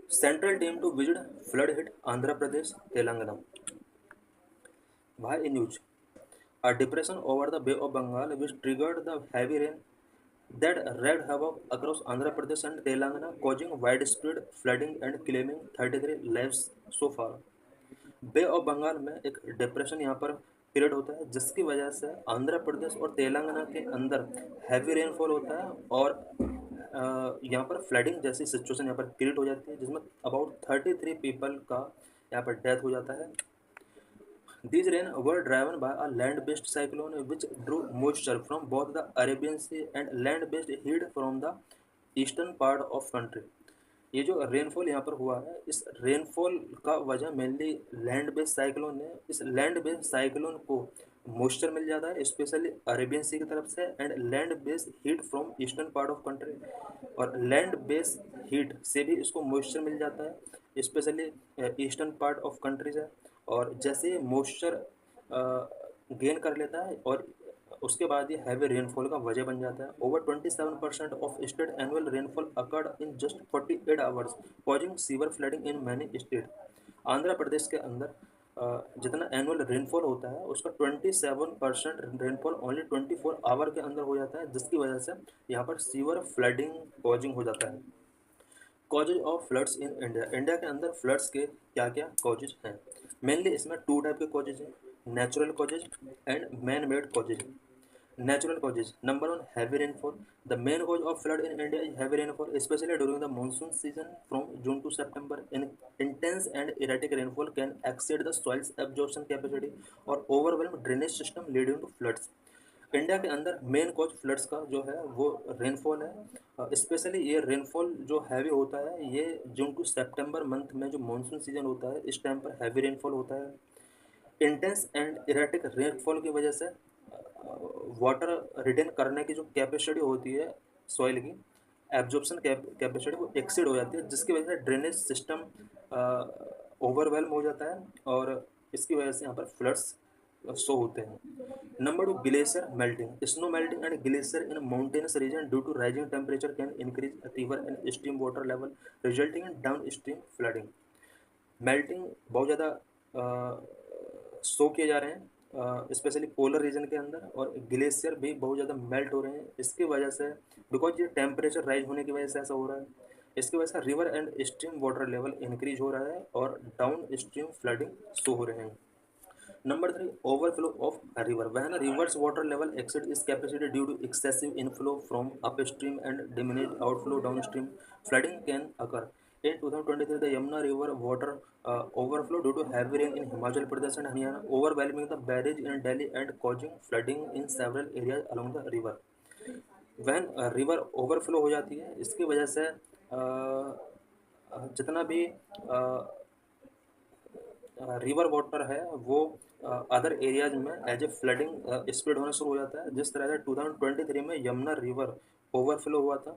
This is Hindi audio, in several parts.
Central team to visit flood hit Andhra Pradesh, Telangana. Why news? A depression over the Bay of Bengal which triggered the heavy rain that wreaked havoc across Andhra Pradesh and Telangana, causing widespread flooding and claiming 33 lives so far. Bay of Bengal में एक डिप्रेशन यहाँ पर क्रिएट होता है जिसकी वजह से आंध्र प्रदेश और तेलंगाना के अंदर हैवी रेनफॉल होता है और यहाँ पर फ्लडिंग जैसी सिचुएशन यहाँ पर क्रिएट हो जाती है जिसमें अबाउट 33 पीपल का यहाँ पर डेथ हो जाता है. These rain were driven by a land-based cyclone which drew moisture from both the Arabian Sea and land-based heat from the eastern part of country. ये जो रेनफॉल यहाँ पर हुआ है इस रेनफॉल का वजह मेनली लैंड बेस्ड साइक्लोन है. इस लैंड बेस्ड साइक्लोन को मॉइस्चर मिल जाता है स्पेशली अरेबियन सी की तरफ से and land based heat from eastern part of country और लैंड बेस्ड हीट से भी इसको मॉइस्चर मिल जाता है specially eastern part of countries है. और जैसे ये मॉइस्चर गेन कर लेता है और उसके बाद ये हैवी रेनफॉल का वजह बन जाता है. Over 27% of state annual rainfall occurred in just 48 hours causing severe flooding in many state. Andhra Pradesh के अंदर जितना एनुअल रेनफॉल होता है उसका 27% रेनफॉल ओनली 24 आवर के अंदर हो जाता है जिसकी वजह से यहाँ पर सीवर फ्लडिंग कॉजिंग हो जाता है. Causes of floods in India. India के अंदर फ्लड्स के क्या क्या कॉजेज हैं? मेनली इसमें टू टाइप के कॉजेज हैं, natural causes and man made causes. Natural causes. Number one, heavy rainfall. The main cause of flood in India is heavy rainfall, especially during the monsoon season from June to September. Intense and erratic rainfall can exceed the soil's absorption capacity or overwhelm drainage system leading to floods. India के अंदर मेन कॉज फ्लड्स का जो है वो रेनफॉल है. स्पेशली ये रेनफॉल जो हैवी होता है ये जून टू सितंबर मंथ में जो मानसून सीजन होता है इस टाइम पर हैवी रेनफॉल होता है. इंटेंस एंड इरेटिक रेनफॉल की वजह से वाटर रिटेन करने की जो कैपेसिटी होती है सॉइल की एब्जॉर्प्शन कैपेसिटी वो एक्सीड हो जाती है जिसकी वजह से ड्रेनेज सिस्टम ओवरवेलम हो जाता है और इसकी वजह से यहाँ पर फ्लड्स शो होते हैं. Number two, glacier melting. Snow melting and glacier in mountainous region due to rising temperature can increase river and stream water level resulting in downstream flooding. Melting बहुत ज़्यादा शो किए जा रहे हैं स्पेशली पोलर रीजन के अंदर और ग्लेशियर भी बहुत ज़्यादा मेल्ट हो रहे हैं इसकी वजह से बिकॉज ये टेम्परेचर राइज होने की वजह से ऐसा हो रहा है. इसकी वजह से river and stream water level increase हो रहा है और डाउन स्ट्रीम फ्लडिंग शो हो रहे हैं. Number three, overflow of a river. When a river's water level exceeds its capacity due to excessive inflow from upstream and diminished outflow downstream, flooding can occur. In 2023, the Yamuna River water overflow due to heavy rain in Himachal Pradesh and Haryana, overwhelming the barrage in Delhi and causing flooding in several areas along the river. When river overflow हो जाती है इसकी वजह से जितना भी रिवर वाटर है वो अदर एरियाज में एज ए फ्लडिंग स्प्रेड होना शुरू हो जाता है. जिस तरह से 2023 में यमुना रिवर ओवरफ्लो हुआ था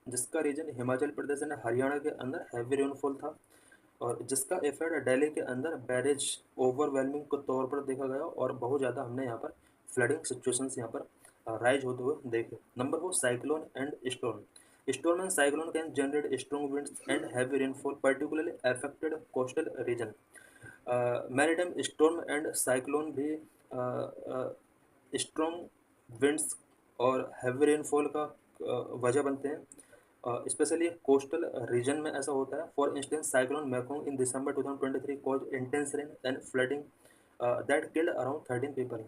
जिसका रीजन हिमाचल प्रदेश एंड हरियाणा के अंदर हैवी रेनफॉल था और जिसका इफेक्ट दिल्ली के अंदर बैरेज ओवरवेलमिंग के तौर पर देखा गया और बहुत ज़्यादा हमने यहाँ पर फ्लडिंग सिचुएशंस यहाँ पर राइज होते हुए देखे. Number 4, cyclone and storm. Storm and cyclone can generate strong winds and heavy rainfall, particularly affected coastal region. Maritime storm and cyclone भी स्ट्रॉन्ग विंड्स और हैवी रेनफॉल का वजह बनते हैं स्पेशली कोस्टल रीजन में ऐसा होता है. For instance cyclone Mekong in December 2023 cause intense rain and flooding that killed around 13 people.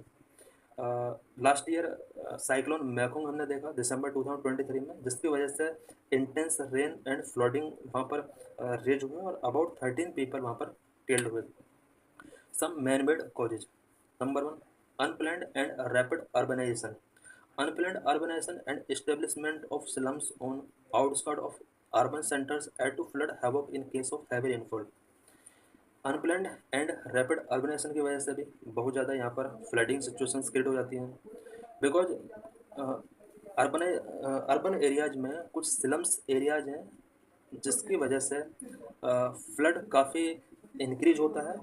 Last year cyclone Mekong हमने देखा दिसंबर 2023 में जिसकी वजह से इंटेंस रेन एंड फ्लडिंग वहाँ पर रेज हुए और अबाउट 13 पीपल वहाँ पर किल्ड हुए. Some man-made causes. Number one, unplanned and rapid urbanization. Unplanned urbanization and establishment of slums on outskirts of urban centers add to flood havoc in case of heavy rainfall. Unplanned and rapid urbanization की वजह से भी बहुत ज़्यादा यहाँ पर फ्लडिंग सिचुएशंस क्रिएट हो जाती हैं बिकॉज अर्बन अर्बन एरियाज में कुछ स्लम्स एरियाज हैं जिसकी वजह से फ्लड काफ़ी इंक्रीज होता है.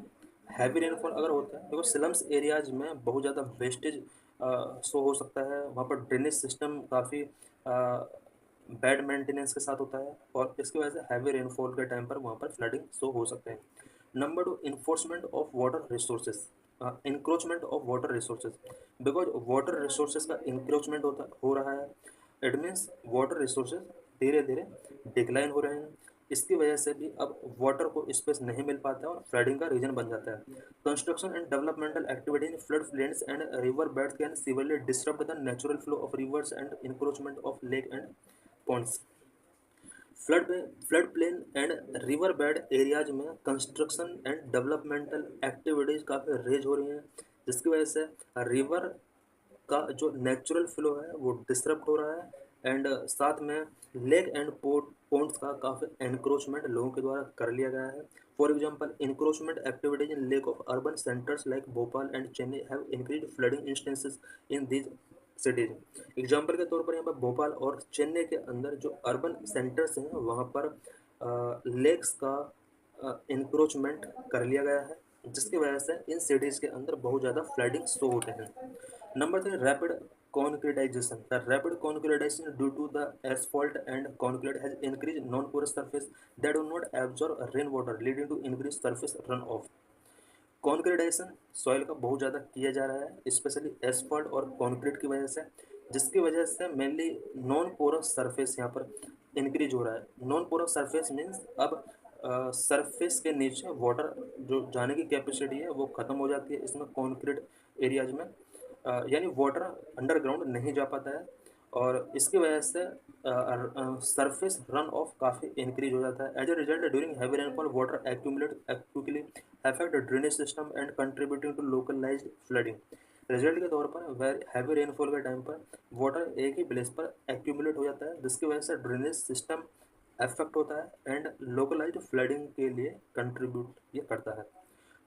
हैवी रेनफॉल अगर होता है बिकॉज स्लम्स एरियाज में बहुत ज़्यादा वेस्टेज शो हो सकता है. वहाँ पर ड्रेनेज सिस्टम काफ़ी बैड मेंटेनेंस के साथ होता है, और इसकी वजह से हैवी रेनफॉल के टाइम पर वहाँ पर फ्लडिंग शो हो सकते हैं। Number 2, enforcement of water resources, encroachment of water resources. Because water resources का इंक्रोचमेंट होता हो रहा है, इट मीन्स वाटर रिसोर्सेज धीरे धीरे डिक्लाइन हो रहे हैं। इसकी वजह से भी अब वाटर को स्पेस नहीं मिल पाता है और फ्लडिंग का रीजन बन जाता है। Construction and developmental activity in flood plains and river beds can severely disturb the natural flow of rivers and encroachment of lake and ponds. Flood plain and river bed areas में कंस्ट्रक्शन एंड डेवलपमेंटल एक्टिविटीज काफ़ी रेज हो रही हैं, जिसकी वजह से रिवर का जो नेचुरल फ्लो है वो डिसरप्ट हो रहा है, एंड साथ में लेक एंड पोर्ट्स का काफ़ी एनक्रोचमेंट लोगों के द्वारा कर लिया गया है। For example, encroachment activities in lake of urban centres like Bhopal and Chennai have increased flooding instances in these cities. Example के तौर पर यहाँ पर भोपाल और चेन्नई के अंदर जो अर्बन सेंटर्स हैं वहाँ पर लेक्स का इंक्रोचमेंट कर लिया गया है, जिसकी वजह से इन सिटीज़ के अंदर बहुत ज़्यादा फ्लडिंग शो होते हैं। Number 3, rapid concretization. The rapid concretization due to the asphalt and concrete has increased non-porous surface that do not absorb rainwater, leading to increased surface runoff. Concretization soil का बहुत ज़्यादा किया जा रहा है, स्पेशली एसफॉल्ट और कॉन्क्रीट की वजह से, जिसकी वजह से मेनली नॉन पोरस सरफेस यहाँ पर इंक्रीज हो रहा है। नॉन पोरस सरफेस मीन्स अब सरफेस के नीचे वाटर जो जाने की कैपेसिटी है वो ख़त्म हो जाती है इसमें कॉन्क्रीट एरियाज में, यानी वाटर अंडरग्राउंड नहीं जा पाता है, और इसकी वजह से सरफेस रन ऑफ काफ़ी इंक्रीज हो जाता है। As a result, during heavy rainfall water accumulate quickly affect the drainage system and contributing to localized flooding. Result के तौर पर हैवी रेनफॉल के टाइम पर वाटर एक ही प्लेस पर एक्यूमुलेट हो जाता है, जिसकी वजह से ड्रेनेज सिस्टम अफेक्ट होता है एंड लोकलाइज्ड फ्लडिंग के लिए कंट्रीब्यूट ये करता है।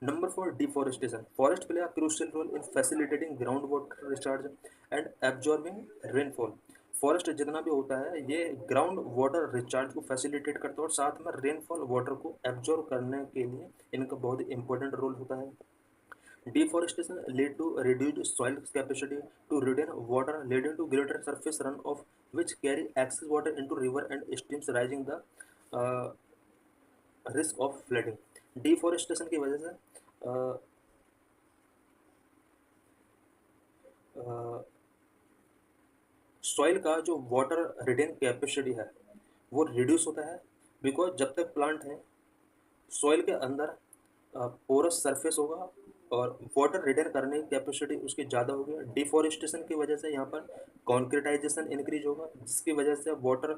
Number 4, deforestation. Forest play a crucial role in facilitating ground water recharge and absorbing rainfall. Forest जितना भी होता है ये ग्राउंड वाटर रिचार्ज को फैसिलिटेट करता है और साथ में रेनफॉल वाटर को एब्जॉर्ब करने के लिए इनका बहुत ही इंपॉर्टेंट रोल होता है। Deforestation lead to reduced soil capacity to retain water, leading to greater surface runoff, which carry excess water into river and streams, raising the uh, risk of flooding. Deforestation की वजह से सॉइल का जो वाटर रिटेन कैपेसिटी है वो रिड्यूस होता है, बिकॉज जब तक प्लांट है सॉइल के अंदर पोरस सरफेस होगा और वाटर रिटेन करने की कैपेसिटी उसकी ज़्यादा होगी। डिफॉरेस्टेशन की वजह से यहाँ पर कॉन्क्रीटाइजेशन इंक्रीज होगा, जिसकी वजह से वाटर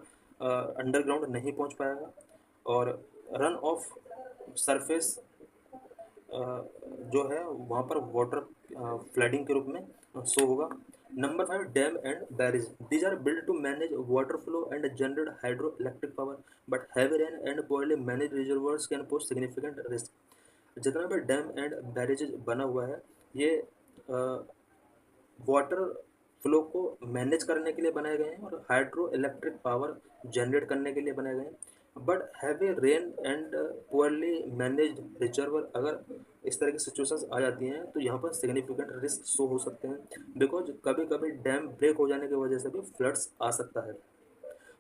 अंडरग्राउंड नहीं पहुँच पाएगा और रन ऑफ सरफेस जो है वहाँ पर वाटर फ्लडिंग के रूप में शो होगा। Number 5, dam and barrage. These are build to manage water flow and generate hydroelectric power, but heavy rain and poorly manage reservoirs can pose significant risk. जितना भी डैम एंड बैरेज बना हुआ है ये वाटर फ्लो को मैनेज करने के लिए बनाए गए हैं और हाइड्रो इलेक्ट्रिक पावर जनरेट करने के लिए बनाए गए हैं, but heavy rain and poorly managed reservoir अगर इस तरह की सिचुएशंस आ जाती हैं तो यहाँ पर सिग्निफिकेंट रिस्क शो हो सकते हैं, बिकॉज कभी कभी डैम ब्रेक हो जाने की वजह से भी फ्लड्स आ सकता है।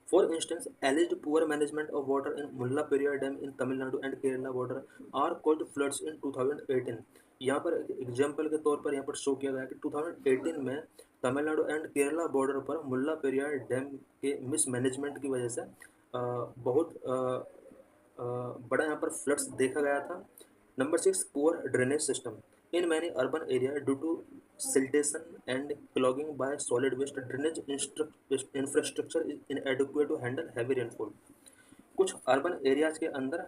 For instance, alleged poor management of water in Mullaperiyar Dam in Tamil Nadu and Kerala border are caused floods in 2018। यहाँ पर एग्जाम्पल के तौर पर यहाँ पर शो किया गया है कि 2018 में तमिलनाडु एंड केरला बॉर्डर पर मुल्ला पेरियार डैम के मिसमैनेजमेंट की वजह से बहुत बड़ा यहाँ पर फ्लड्स देखा गया था। Number 6, poor drainage system in many urban area due to siltation and clogging by solid waste, drainage infrastructure is inadequate to handle heavy rainfall। कुछ अर्बन एरियाज के अंदर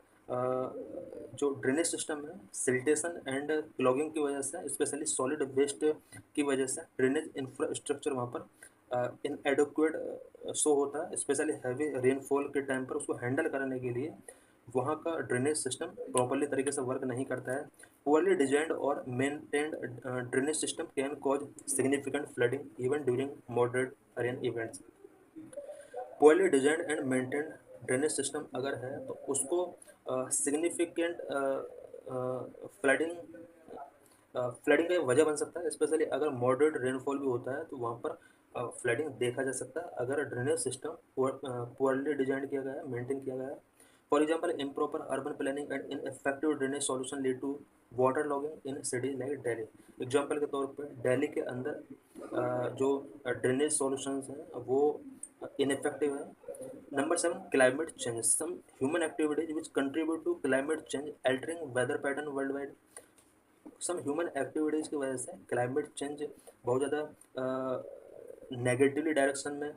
जो ड्रेनेज सिस्टम है सिल्टेशन एंड क्लॉगिंग की वजह से, स्पेशली सॉलिड वेस्ट की वजह से ड्रेनेज इंफ्रास्ट्रक्चर वहाँ पर इनएडिक्वेट शो होता है, स्पेशली हैवी रेनफॉल के टाइम पर उसको हैंडल करने के लिए वहाँ का ड्रेनेज सिस्टम प्रॉपरली तरीके से वर्क नहीं करता है। पुअरली डिजाइंड और maintained drainage system can cause significant flooding even during moderate rain events. Poorly designed and maintained drainage system अगर है तो उसको सिग्निफिकेंट फ्लडिंग का वजह बन सकता है, स्पेशली अगर मॉडरेट रेनफॉल भी होता है तो वहाँ पर फ्लडिंग देखा जा सकता है अगर ड्रेनेज सिस्टम पुअरली डिजाइन किया गया है, मेंटेन किया गया है। For example improper urban planning and ineffective drainage solution lead to water logging in cities like Delhi. Example के तौर पर दिल्ली के अंदर जो ड्रेनेज सॉल्यूशंस हैं वो इनइफेक्टिव है। Number 7, climate change, some human activities which contribute to climate change altering weather pattern worldwide. Some human activities की वजह से क्लाइमेट चेंज बहुत ज़्यादा नेगेटिवली डायरेक्शन में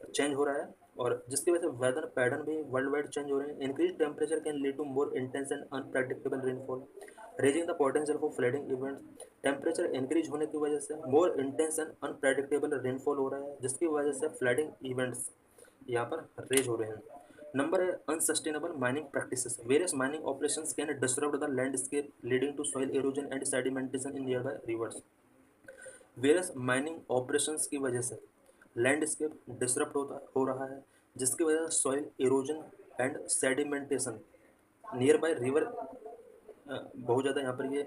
चेंज हो रहा है, और जिसकी वजह से वेदर पैटर्न भी वर्ल्ड वाइड चेंज हो रहे हैं। Increase temperature can lead to more intense and unpredictable rainfall, raising the potential for flooding events. Temperature increase होने की वजह से more intense and unpredictable rainfall हो रहा है, जिसकी वजह से फ्लडिंग इवेंट्स यहाँ पर रेज हो रहे हैं। नंबर है unsustainable mining practices, various mining operations can disturb the landscape leading to soil erosion and sedimentation in nearby rivers. Various mining operations की वजह से लैंडस्केप डिसरप्ट हो रहा है, जिसकी वजह से soil erosion and sedimentation near by river बहुत ज़्यादा यहाँ पर ये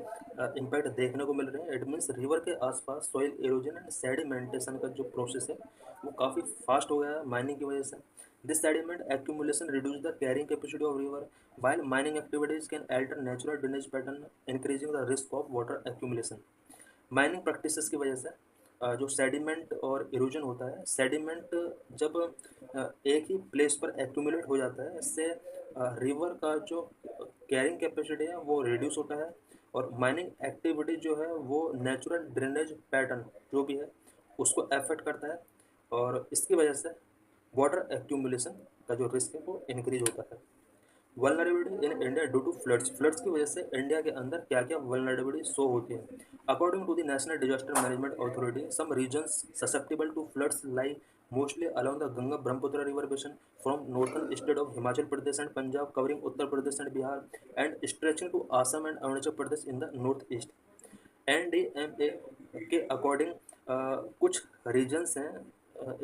इम्पैक्ट देखने को मिल रहे हैं। इट मीन्स रिवर के आसपास सॉइल इरोजन एंड सेडिमेंटेशन का जो प्रोसेस है वो काफ़ी फास्ट हो गया है माइनिंग की वजह से। This sediment accumulation reduce the carrying capacity of river while mining activities can alter natural drainage pattern, increasing the risk of water accumulation। Mining practices की वजह से जो सेडिमेंट और इरोजन होता है, सेडिमेंट जब एक ही प्लेस पर एक्यूमुलेट हो जाता है, इससे रिवर का जो कैरिंग कैपेसिटी है वो रिड्यूस होता है, और माइनिंग एक्टिविटी जो है वो नेचुरल ड्रेनेज पैटर्न जो भी है उसको अफेक्ट करता है, और इसकी वजह से वाटर एक्यूमुलेशन का जो रिस्क है वो इंक्रीज होता है। Vulnerability in India due to floods, floods की वजह से इंडिया के अंदर क्या क्या वल्नरेबिलिटी शो होती है। According to the National Disaster Management Authority, some regions susceptible to floods lie mostly along the Ganga Brahmaputra river basin from northern state of Himachal Pradesh and Punjab, covering Uttar Pradesh and Bihar, and stretching to Assam and Arunachal Pradesh in the northeast। NDMA के अकॉर्डिंग कुछ रीजन्स हैं,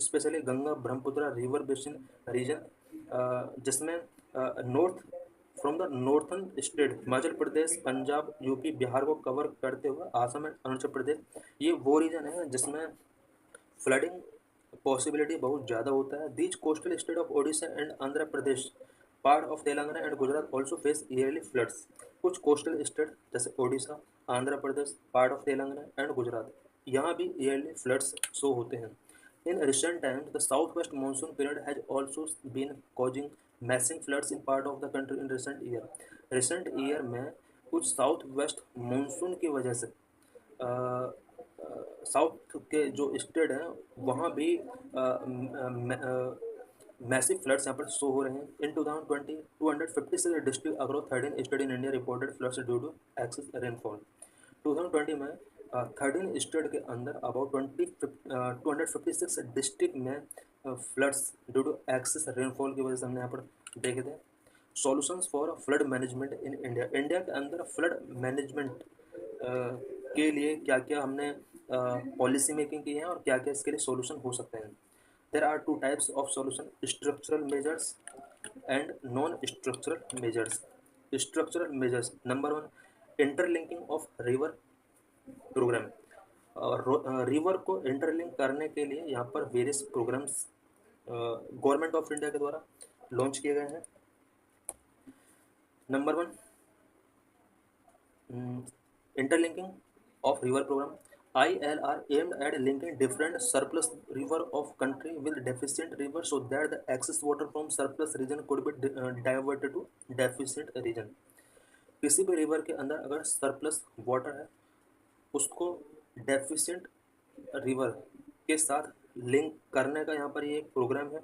especially Ganga Brahmaputra river basin region, जिसमें north from the northern state Himachal Pradesh, Punjab, UP, Bihar को कवर करते हुए आसाम एंड अरुणाचल प्रदेश, ये वो रीजन है जिसमें फ्लडिंग पॉसिबिलिटी बहुत ज़्यादा होता है। These coastal state of Odisha and Andhra Pradesh, part of Telangana and Gujarat also face yearly floods. कुछ कोस्टल स्टेट जैसे Odisha, Andhra Pradesh, part of Telangana and Gujarat, यहाँ भी ईयरली फ्लड्स शो होते हैं। In recent times, the southwest monsoon period has also been causing massive floods in part of the country in recent year। recent year में कुछ साउथ वेस्ट मानसून की वजह से साउथ के जो स्टेट हैं वहाँ भी मैसिव फ्लड्स यहाँ पर शो हो रहे हैं। In 2020 256 district across 13 state in India reported floods due to excess rainfall. 2020 में 13 स्टेट के अंदर अबाउट 256 डिस्ट्रिक्ट में floods due to excess rainfall की वजह से हमने यहाँ पर देखे थे। Solutions for flood management in India, India के अंदर फ्लड मैनेजमेंट के लिए क्या क्या हमने पॉलिसी मेकिंग की है और क्या क्या इसके लिए सॉल्यूशन हो सकते हैं। There are two types of solution, structural measures and non structural measures. Structural measures, number 1, interlinking of river program, और रिवर को इंटरलिंक करने के लिए यहाँ पर various programs government of India के द्वारा लॉन्च किए गए हैं। Number 1, interlinking of river program, ILR aimed at linking different surplus river of country with deficient river so that the excess water from surplus region could be diverted to deficient region। किसी भी रिवर के अंदर अगर सरप्लस वाटर है उसको डेफिशिएंट रिवर के साथ लिंक करने का यहाँ पर ये एक प्रोग्राम है,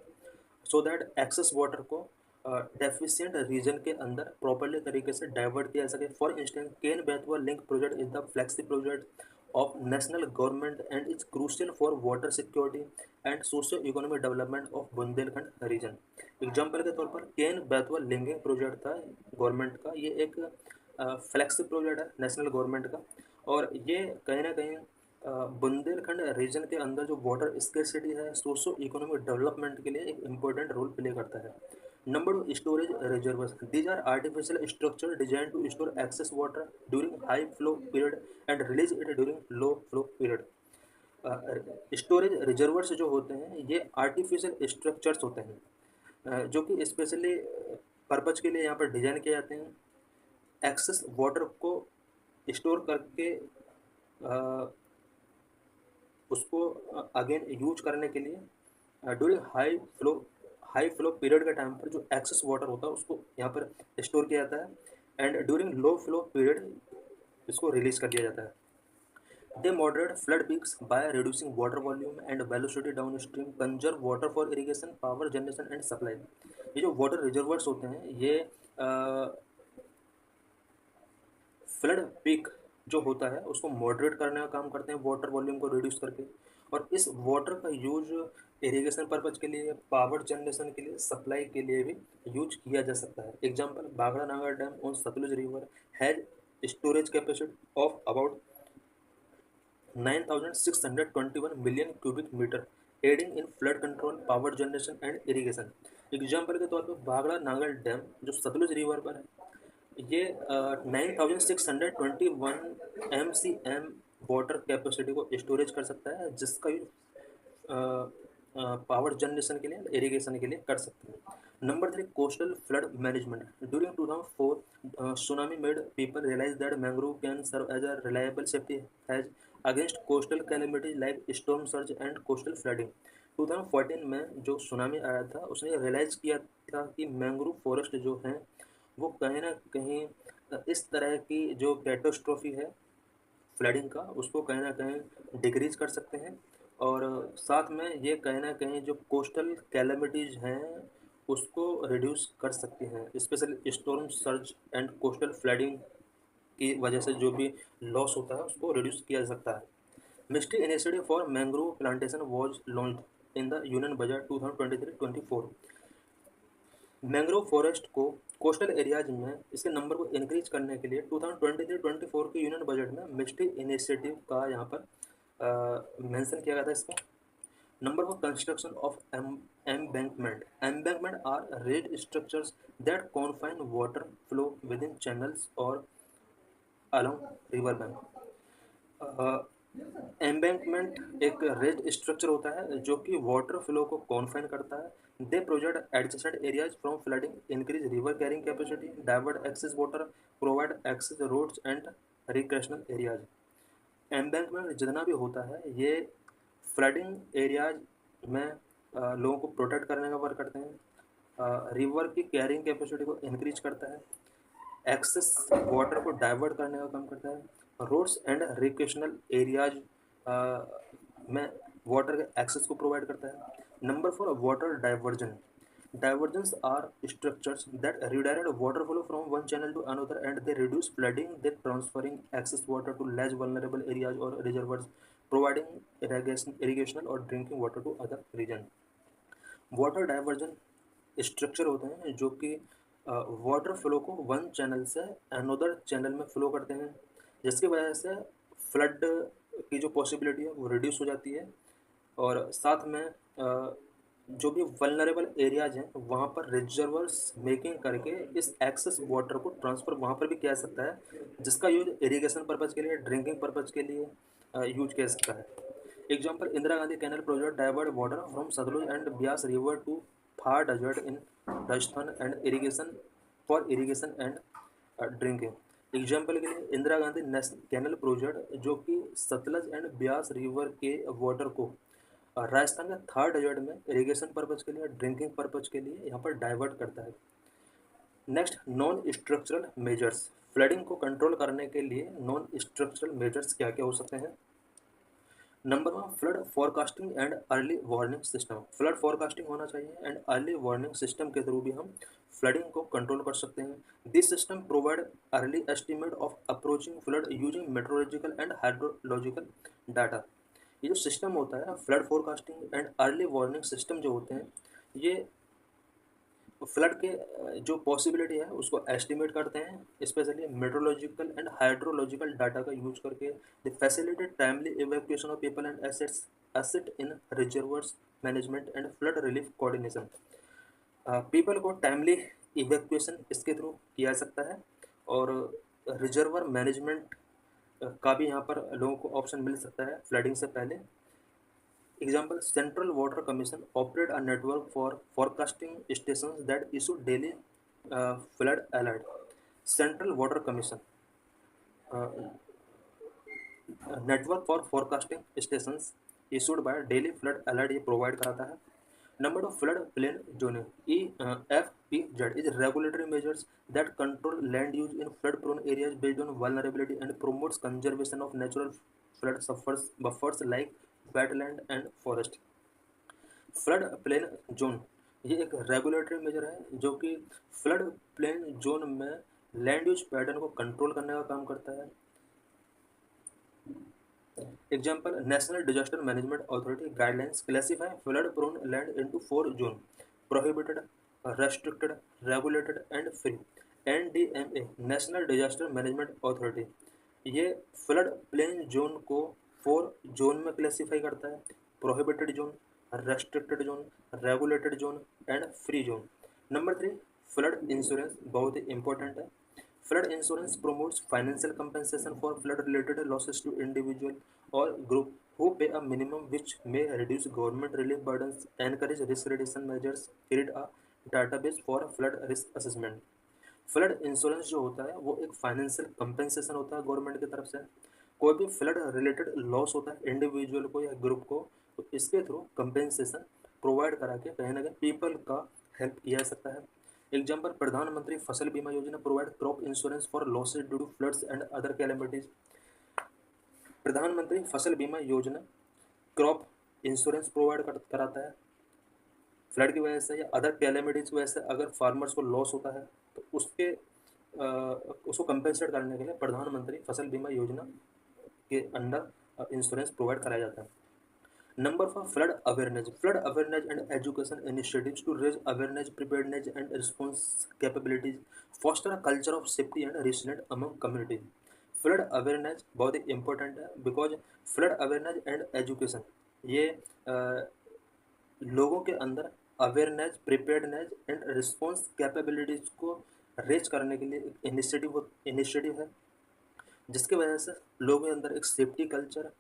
सो दैट एक्सेस वाटर को डेफिशिएंट रीजन के अंदर प्रॉपरली तरीके से डाइवर्ट किया जा सके। For instance, Ken Betwa link project is the flagship project of national government and is crucial for water security and socio economic development of Bundelkhand region. Example के तौर पर केन बेतवा लिंकिंग प्रोजेक्ट था गवर्नमेंट का, ये एक फ्लैगशिप प्रोजेक्ट है नेशनल गवर्नमेंट का, और ये कहीं ना कहीं बुंदेलखंड रीजन के अंदर जो वाटर स्केर्सिटी है सोशो इकोनॉमिक डेवलपमेंट के लिए एक इम्पोर्टेंट रोल प्ले करता है। Number 2, storage reservoirs, these are artificial structure design to store excess water during high flow period and release it during low flow period. Storage reservoirs जो होते हैं ये आर्टिफिशियल स्ट्रक्चर्स होते हैं, जो कि स्पेशली पर्पज के लिए यहाँ पर डिजाइन किए जाते हैं एक्सेस वाटर को स्टोर करके उसको अगेन यूज करने के लिए ड्यूरिंग हाई फ्लो पीरियड के टाइम पर जो एक्सेस वाटर होता है उसको यहाँ पर स्टोर किया जाता है and during low flow period इसको रिलीज कर दिया जाता है। They moderate flood peaks by reducing water volume and velocity downstream, conserve water for irrigation, power generation and supply। ये जो वाटर रिजर्वर्स होते हैं ये फ्लड पीक जो होता है उसको मॉडरेट करने का काम करते हैं वाटर वॉल्यूम को रिड्यूस करके, और इस वाटर का यूज इरिगेशन पर्पज के लिए, पावर जनरेशन के लिए, सप्लाई के लिए भी यूज किया जा सकता है। एग्जाम्पल, बागड़ा Nangal dam on Sutlej river has storage capacity of about 9,621 million cubic meter, aiding in flood control, power generation and irrigation। Example के तौर पर भागड़ा नागल डैम जो सतलुज रिवर पर है ये 9,621 MCM वाटर कैपेसिटी को स्टोरेज कर सकता है, जिसका यूज पावर जनरेशन के लिए, इरिगेशन के लिए कर सकते हैं। Number 3, coastal flood management. During 2004 tsunami made people realize that mangrove can serve as a reliable safety hedge against coastal calamities like storm surge and coastal flooding. 2014 में जो सुनामी आया था उसने रियलाइज किया था कि मैंग्रोव फॉरेस्ट जो हैं वो कहीं ना कहीं इस तरह की जो कैटास्ट्रॉफी है फ्लडिंग का उसको कहीं ना कहीं डिक्रीज कर सकते हैं, और साथ में ये कहीं ना कहीं जो कोस्टल कैलेमिटीज हैं उसको रिड्यूस कर सकती हैं, specially storm surge and coastal flooding की वजह से जो भी लॉस होता है उसको रिड्यूस किया जा सकता है। Mystery initiative for mangrove plantation was launched in the union budget 2023-24। Mangrove forest को कोस्टल एरियाज में इसके नंबर को इंक्रीज करने के लिए 2023-24 के यूनियन बजट में मिस्ट्री इनिशिएटिव का यहाँ पर मेंशन किया गया था इसका। Number 4, construction of embankment। Embankment are raised structures that confine water flow within channels or along river bank। Embankment एक रेज स्ट्रक्चर होता है जो कि वाटर फ्लो को कॉन्फाइन करता है। They provide adjacent areas from flooding, increase river carrying capacity, divert excess water, provide access roads and recreational areas. Embankment जितना भी होता है ये फ्लडिंग एरियाज में लोगों को प्रोटेक्ट करने का वर्क करते हैं, रिवर की कैरिंग कैपेसिटी को इंक्रीज करता है, एक्सेस वाटर को डाइवर्ट करने का काम करता है, रोड्स एंड रिक्रेशनल एरियाज में वाटर के एक्सेस को प्रोवाइड करता है। Number 4, water diversion. Diversions are structures that redirect water flow from one channel to another, and they reduce flooding, they transferring excess water to less vulnerable areas or reservoirs, providing irrigational or drinking water to other region। Water diversion structure होते हैं जो कि वाटर फ्लो को वन चैनल से अनदर चैनल में फ्लो करते हैं, जिसकी वजह से फ्लड की जो पॉसिबिलिटी है वो रिड्यूस हो जाती है, और साथ में जो भी वल्नरेबल एरियाज हैं वहाँ पर रिजर्वर्स मेकिंग करके इस एक्सेस वाटर को ट्रांसफ़र वहाँ पर भी किया जा सकता है, जिसका यूज इरिगेशन पर्पज़ के लिए, ड्रिंकिंग पर्पज़ के लिए यूज किया जा सकता है। Example, Indira Gandhi canal project divert water from Sutlej and Beas river to Thar desert in Rajasthan and irrigation for irrigation and drinking. Example के लिए Indira Gandhi national canal project जो कि सतलज एंड ब्यास रिवर के वाटर को राजस्थान के थार डेजर्ट में इरिगेशन पर्पज़ के लिए, ड्रिंकिंग पर्पज़ के लिए यहाँ पर डाइवर्ट करता है। Next, non structural measures. Flooding को कंट्रोल करने के लिए नॉन स्ट्रक्चरल मेजर्स क्या क्या हो सकते हैं। Number 1, flood forecasting and early warning system. Flood forecasting होना चाहिए एंड अर्ली वार्निंग सिस्टम के थ्रू भी हम फ्लडिंग को कंट्रोल कर सकते हैं। This system provide early estimate of approaching flood using meteorological and hydrological data. ये जो सिस्टम होता है flood forecasting and early warning system जो होते हैं ये फ्लड के जो पॉसिबिलिटी है उसको एस्टिमेट करते हैं, specially meteorological and hydrological data का यूज करके। The facilitate timely evacuation of people and asset in reservoirs management and flood relief coordination. People को टाइमली इवैक्यूएशन इसके थ्रू किया जा सकता है, और रिजर्वर मैनेजमेंट का भी यहाँ पर लोगों को ऑप्शन मिल सकता है फ्लडिंग से पहले। Example, Central Water Commission operate a network for forecasting stations that issue daily flood alert. Central Water Commission uh, network for forecasting stations issued by daily flood alert ये provide कराता है. Number of flood plain zone FPZ is regulatory measures that control land use in flood prone areas based on vulnerability and promotes conservation of natural flood buffers like wetland and forest. Flood plain zone ये एक रेगुलेटरी मेजर है जो कि फ्लड प्लेन जोन में लैंड यूज पैटर्न को कंट्रोल करने का काम करता है. Example, National Disaster Management Authority guidelines classify flood prone land into 4 zone: prohibited, restricted, regulated and free. NDMA National Disaster Management Authority ये फ्लड प्लेन जोन को 4 जोन में क्लासिफाई करता है: prohibited zone, restricted zone, regulated zone and free zone. Number 3, flood insurance बहुत ही इंपॉर्टेंट है. Flood insurance promotes financial compensation for flood-related losses to individual or group who pay a minimum, which may reduce government relief burdens, encourage risk reduction measures, create a database for flood risk assessment. Flood insurance जो होता है वो एक फाइनेंशियल कंपेंसेशन होता है गवर्नमेंट की तरफ से. कोई भी फ्लड रिलेटेड लॉस होता है इंडिविजुअल को या ग्रुप को, तो इसके थ्रू कंपेंसेशन प्रोवाइड करा के कहीं ना कहीं पीपल का हेल्प किया जा सकता है. एग्जाम्पल, प्रधानमंत्री Fasal Bima Yojana provide crop insurance for losses due to floods and other calamities. Pradhan Mantri Fasal Bima योजना क्रॉप इंश्योरेंस प्रोवाइड कराता है. फ्लड की वजह से या अदर कैलेमिटीज की वजह से अगर फार्मर्स को लॉस होता है तो उसको कंपेंसेट करने के लिए प्रधानमंत्री फसल बीमा योजना के अंडर इंश्योरेंस प्रोवाइड कराया जाता है. Number 4, flood awareness and education initiatives to raise awareness, preparedness and response capabilities, foster a culture of safety and resilient among communities. Flood awareness बहुत ही इंपॉर्टेंट है because flood awareness and education ये लोगों के अंदर awareness, preparedness and response capabilities को रेज करने के लिए एक इनिशिएटिव है जिसकी वजह से लोगों के अंदर एक सेफ्टी कल्चर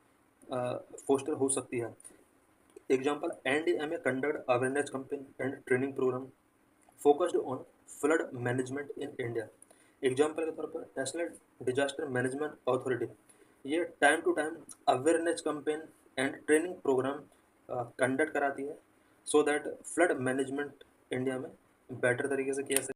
फोस्टर हो सकती है. Example, NDMA conduct awareness campaign and training program focused on flood management in India. Example के तौर पर नेशनल डिजास्टर मैनेजमेंट अथॉरिटी ये time to time awareness campaign and training program conduct कराती है so that flood management India में बेटर तरीके से किया